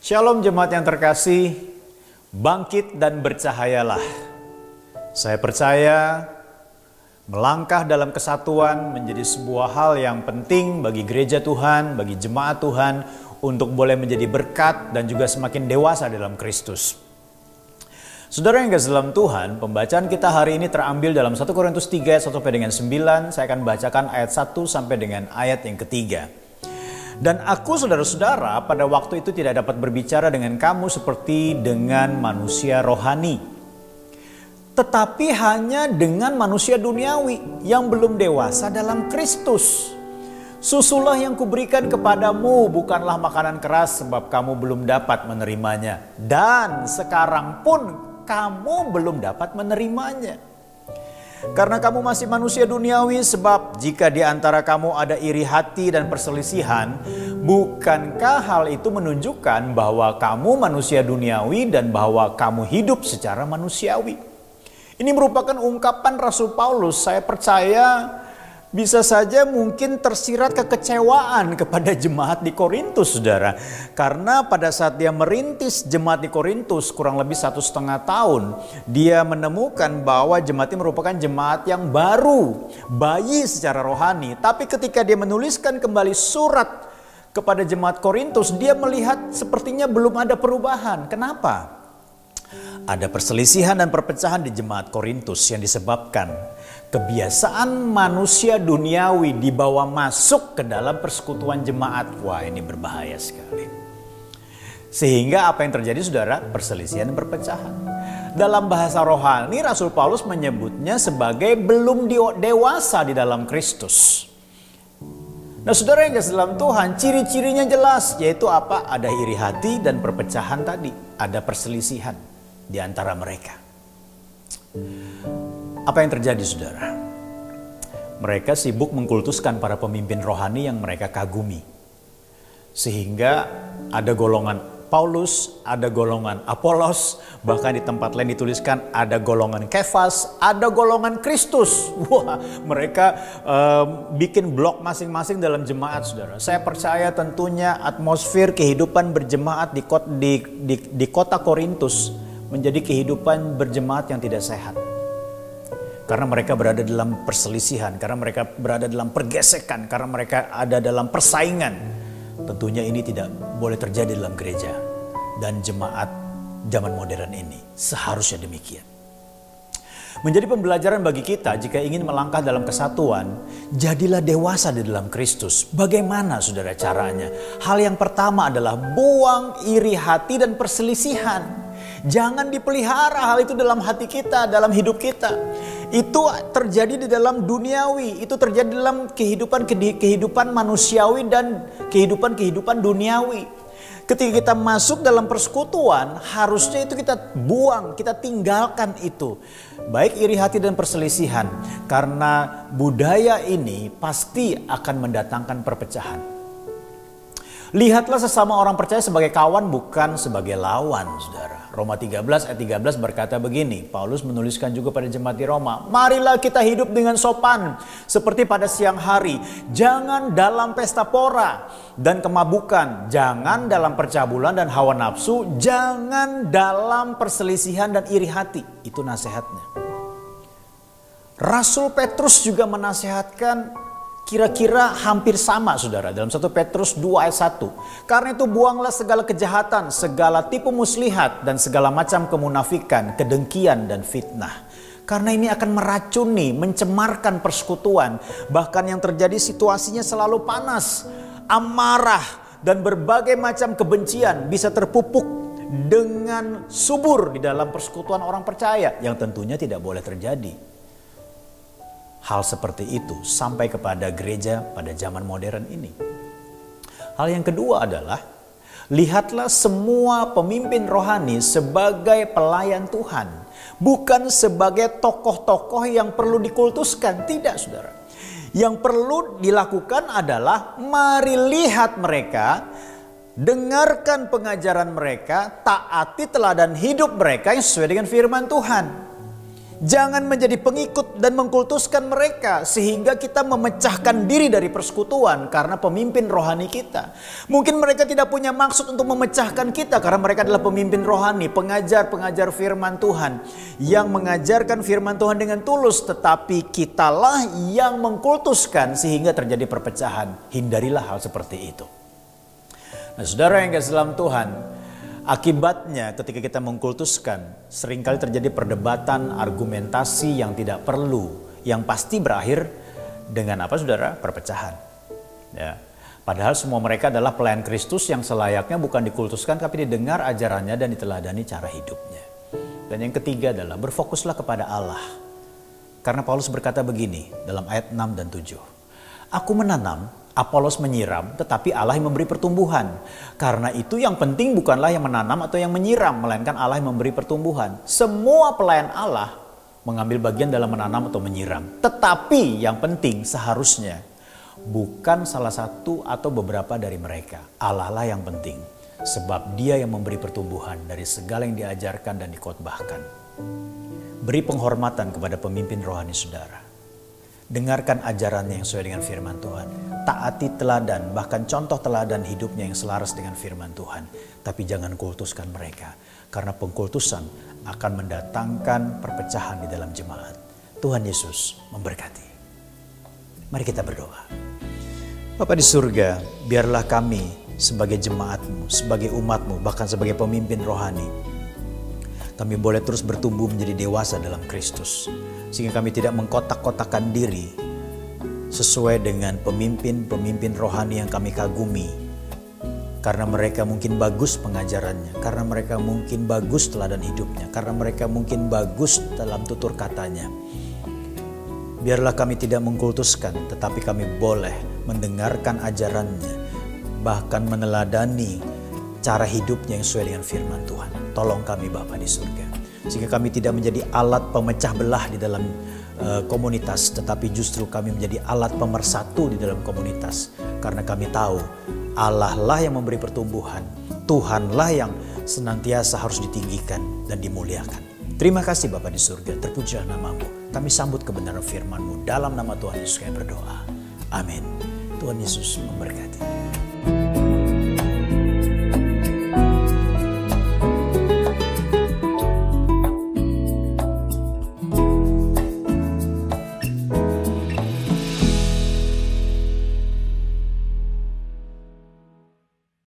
Shalom jemaat yang terkasih, bangkit dan bercahayalah. Saya percaya melangkah dalam kesatuan menjadi sebuah hal yang penting bagi gereja Tuhan, bagi jemaat Tuhan untuk boleh menjadi berkat dan juga semakin dewasa dalam Kristus. Saudara yang kasih dalam Tuhan, pembacaan kita hari ini terambil dalam 1 Korintus 3 ayat 1 sampai dengan 9. Saya akan bacakan ayat 1 sampai dengan ayat yang ketiga. Dan aku saudara-saudara pada waktu itu tidak dapat berbicara dengan kamu seperti dengan manusia rohani, tetapi hanya dengan manusia duniawi yang belum dewasa dalam Kristus. Susulah yang kuberikan kepadamu bukanlah makanan keras sebab kamu belum dapat menerimanya. Dan sekarang pun kamu belum dapat menerimanya. Karena kamu masih manusia duniawi, sebab jika di antara kamu ada iri hati dan perselisihan, bukankah hal itu menunjukkan bahwa kamu manusia duniawi dan bahwa kamu hidup secara manusiawi? Ini merupakan ungkapan Rasul Paulus. Saya percaya bisa saja mungkin tersirat kekecewaan kepada jemaat di Korintus, saudara. Karena pada saat dia merintis jemaat di Korintus kurang lebih 1,5 tahun, dia menemukan bahwa jemaat ini merupakan jemaat yang baru, bayi secara rohani. Tapi ketika dia menuliskan kembali surat kepada jemaat Korintus, dia melihat sepertinya belum ada perubahan. Kenapa? Ada perselisihan dan perpecahan di jemaat Korintus yang disebabkan kebiasaan manusia duniawi dibawa masuk ke dalam persekutuan jemaat. Wah, ini berbahaya sekali. Sehingga apa yang terjadi, saudara? Perselisihan dan perpecahan. Dalam bahasa rohani, Rasul Paulus menyebutnya sebagai belum dewasa di dalam Kristus. Nah, saudara yang kasih dalam Tuhan, ciri-cirinya jelas, yaitu apa? Ada iri hati dan perpecahan tadi. Ada perselisihan di antara mereka. Apa yang terjadi, saudara? Mereka sibuk mengkultuskan para pemimpin rohani yang mereka kagumi. Sehingga ada golongan Paulus, ada golongan Apolos, bahkan di tempat lain dituliskan ada golongan Kefas, ada golongan Kristus. Wah, mereka bikin blok masing-masing dalam jemaat, saudara. Saya percaya tentunya atmosfer kehidupan berjemaat di kota Korintus menjadi kehidupan berjemaat yang tidak sehat. Karena mereka berada dalam perselisihan, karena mereka berada dalam pergesekan, karena mereka ada dalam persaingan. Tentunya ini tidak boleh terjadi dalam gereja dan jemaat zaman modern ini. Seharusnya demikian. Menjadi pembelajaran bagi kita jika ingin melangkah dalam kesatuan, jadilah dewasa di dalam Kristus. Bagaimana, saudara, caranya? Hal yang pertama adalah buang iri hati dan perselisihan. Jangan dipelihara hal itu dalam hati kita, dalam hidup kita. Itu terjadi di dalam duniawi, itu terjadi dalam kehidupan manusiawi dan kehidupan duniawi. Ketika kita masuk dalam persekutuan, harusnya itu kita buang, kita tinggalkan itu. Baik iri hati dan perselisihan, karena budaya ini pasti akan mendatangkan perpecahan. Lihatlah sesama orang percaya sebagai kawan, bukan sebagai lawan, saudara. Roma 13 ayat 13 berkata begini, Paulus menuliskan juga pada jemaat di Roma, marilah kita hidup dengan sopan seperti pada siang hari, jangan dalam pesta pora dan kemabukan, jangan dalam percabulan dan hawa nafsu, jangan dalam perselisihan dan iri hati. Itu nasihatnya. Rasul Petrus juga menasihatkan kira-kira hampir sama, saudara, dalam 1 Petrus 2 ayat 1. Karena itu buanglah segala kejahatan, segala tipu muslihat, dan segala macam kemunafikan, kedengkian, dan fitnah. Karena ini akan meracuni, mencemarkan persekutuan. Bahkan yang terjadi situasinya selalu panas, amarah, dan berbagai macam kebencian bisa terpupuk dengan subur di dalam persekutuan orang percaya. Yang tentunya tidak boleh terjadi. Hal seperti itu sampai kepada gereja pada zaman modern ini. Hal yang kedua adalah, lihatlah semua pemimpin rohani sebagai pelayan Tuhan. Bukan sebagai tokoh-tokoh yang perlu dikultuskan. Tidak, saudara. Yang perlu dilakukan adalah mari lihat mereka, dengarkan pengajaran mereka, taati teladan hidup mereka yang sesuai dengan firman Tuhan. Jangan menjadi pengikut dan mengkultuskan mereka sehingga kita memecahkan diri dari persekutuan karena pemimpin rohani kita. Mungkin mereka tidak punya maksud untuk memecahkan kita karena mereka adalah pemimpin rohani, pengajar-pengajar firman Tuhan yang mengajarkan firman Tuhan dengan tulus, tetapi kitalah yang mengkultuskan sehingga terjadi perpecahan. Hindarilah hal seperti itu. Nah, saudara yang kasih dalam Tuhan, akibatnya ketika kita mengkultuskan, seringkali terjadi perdebatan, argumentasi yang tidak perlu, yang pasti berakhir dengan apa saudara? Perpecahan. Ya. Padahal semua mereka adalah pelayan Kristus yang selayaknya bukan dikultuskan tapi didengar ajarannya dan diteladani cara hidupnya. Dan yang ketiga adalah berfokuslah kepada Allah. Karena Paulus berkata begini dalam ayat 6 dan 7. Aku menanam, Apolos menyiram, tetapi Allah yang memberi pertumbuhan. Karena itu yang penting bukanlah yang menanam atau yang menyiram, melainkan Allah yang memberi pertumbuhan. Semua pelayan Allah mengambil bagian dalam menanam atau menyiram. Tetapi yang penting seharusnya bukan salah satu atau beberapa dari mereka. Allah lah yang penting. Sebab Dia yang memberi pertumbuhan dari segala yang diajarkan dan dikhotbahkan. Beri penghormatan kepada pemimpin rohani saudara. Dengarkan ajarannya yang sesuai dengan firman Tuhan. Taati teladan, bahkan contoh teladan hidupnya yang selaras dengan firman Tuhan. Tapi jangan kultuskan mereka. Karena pengkultusan akan mendatangkan perpecahan di dalam jemaat. Tuhan Yesus memberkati. Mari kita berdoa. Bapa di surga, biarlah kami sebagai jemaat-Mu, sebagai umat-Mu, bahkan sebagai pemimpin rohani, kami boleh terus bertumbuh menjadi dewasa dalam Kristus. Sehingga kami tidak mengkotak-kotakan diri sesuai dengan pemimpin-pemimpin rohani yang kami kagumi. Karena mereka mungkin bagus pengajarannya, karena mereka mungkin bagus teladan hidupnya, karena mereka mungkin bagus dalam tutur katanya. Biarlah kami tidak mengkultuskan, tetapi kami boleh mendengarkan ajarannya, bahkan meneladani cara hidupnya yang sesuai dengan firman Tuhan. Tolong kami Bapa di surga. Sehingga kami tidak menjadi alat pemecah belah di dalam komunitas, tetapi justru kami menjadi alat pemersatu di dalam komunitas. Karena kami tahu Allah lah yang memberi pertumbuhan, Tuhanlah yang senantiasa harus ditinggikan dan dimuliakan. Terima kasih Bapa di surga, terpujilah nama-Mu. Kami sambut kebenaran firman-Mu dalam nama Tuhan Yesus kami berdoa. Amin. Tuhan Yesus memberkati.